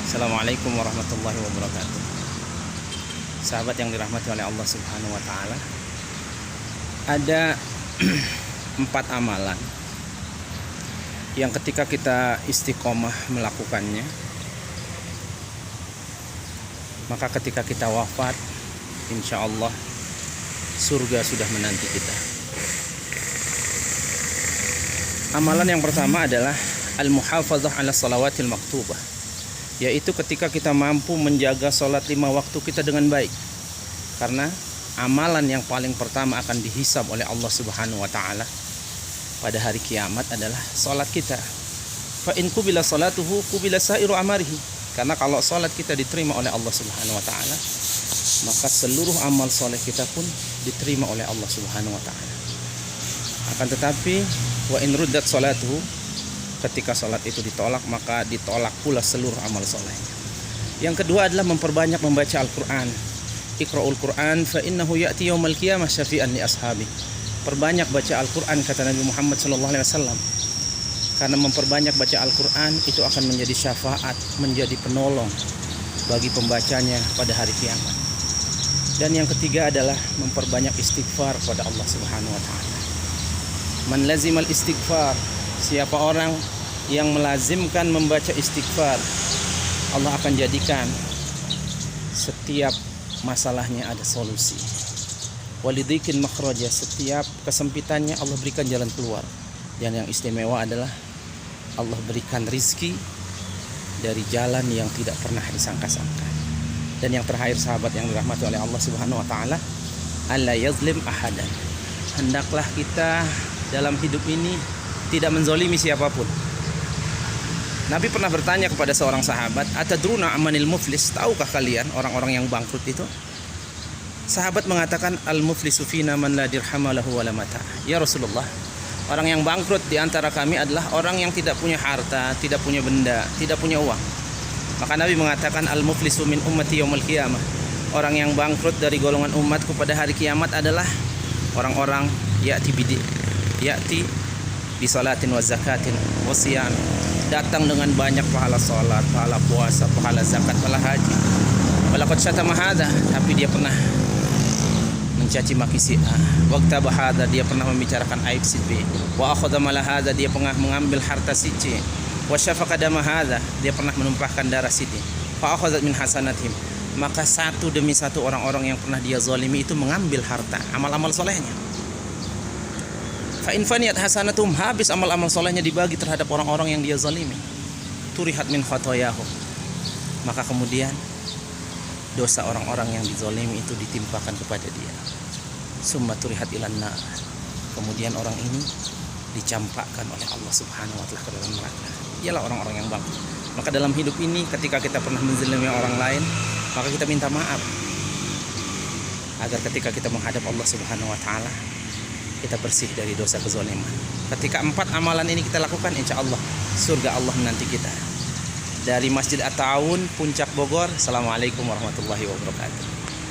Assalamualaikum warahmatullahi wabarakatuh. Sahabat yang dirahmati oleh Allah Subhanahu wa taala, ada 4 amalan yang ketika kita istiqomah melakukannya, maka ketika kita wafat, insya Allah surga sudah menanti kita. Amalan yang pertama adalah al-muhafazah ala salawatil maktubah, yaitu ketika kita mampu menjaga sholat 5 waktu kita dengan baik. Karena amalan yang paling pertama akan dihisab oleh Allah Subhanahu wa taala pada hari kiamat adalah sholat kita. Fa in qubila salatuhu qubila sairu amalihi. Karena kalau sholat kita diterima oleh Allah Subhanahu wa taala, maka seluruh amal soleh kita pun diterima oleh Allah Subhanahu wa taala. Akan tetapi wa in ruddat salatuhu, ketika sholat itu ditolak, maka ditolak pula seluruh amal solehnya. Yang kedua adalah memperbanyak membaca Al-Quran. Iqra'ul Quran fa innahu ya'ti yaumal qiyamah syafi'an li ashabi. Perbanyak baca Al-Quran, kata Nabi Muhammad SAW. Karena memperbanyak baca Al-Quran itu akan menjadi syafaat, menjadi penolong bagi pembacanya pada hari kiamat. Dan yang ketiga adalah memperbanyak istighfar kepada Allah Subhanahu wa taala. Man lazimal istighfar, siapa orang yang melazimkan membaca istighfar, Allah akan jadikan setiap masalahnya ada solusi. Walidikin makhraja, setiap kesempitannya Allah berikan jalan keluar. Dan yang istimewa adalah Allah berikan rizki dari jalan yang tidak pernah disangka-sangka. Dan yang terakhir, sahabat yang dirahmati oleh Allah Subhanahu wa taala, alla yazlim ahadan. Hendaklah kita dalam hidup ini tidak menzolimi siapapun. Nabi pernah bertanya kepada seorang sahabat, atadruna amanil muflis, tahukah kalian orang-orang yang bangkrut itu? Sahabat mengatakan, al muflisu fina man la dirhama lahu wala mata. Ya Rasulullah, orang yang bangkrut di antara kami adalah orang yang tidak punya harta, tidak punya benda, tidak punya uang. Maka Nabi mengatakan, al muflisu min ummati yaumil qiyamah. Orang yang bangkrut dari golongan umatku pada hari kiamat adalah orang-orang ya'ti bisolatin wa zakatin wa siyam, datang dengan banyak pahala salat, pahala puasa, pahala zakat, pahala haji. Walaqad syatama hadza, tapi dia pernah mencaci maki si A. Waqta bahada, dia pernah membicarakan aib si B. Wa akhadha mala hadza, dia pernah mengambil harta si C. Wa syafaqa dama hadza, dia pernah menumpahkan darah si D. Fa akhadhat min hasanatihim, maka satu demi satu orang-orang yang pernah dia zalimi itu mengambil harta, amal-amal solehnya. Fa in faniyat hasanatum, habis amal-amal solehnya dibagi terhadap orang-orang yang dia zalimi. Turihat min khotoyahum, maka kemudian dosa orang-orang yang dizalimi itu ditimpakan kepada dia. Summa turihat ilan nar, kemudian orang ini dicampakkan oleh Allah Subhanahu wa taala ke dalam neraka. Ialah orang-orang yang bangkrut. Maka dalam hidup ini ketika kita pernah menzalimi orang lain, maka kita minta maaf, agar ketika kita menghadap Allah Subhanahu wa taala kita bersih dari dosa kezaliman. Ketika 4 amalan ini kita lakukan, insya Allah surga Allah menanti kita. Dari Masjid At-Ta'awun, Puncak Bogor. Assalamualaikum warahmatullahi wabarakatuh.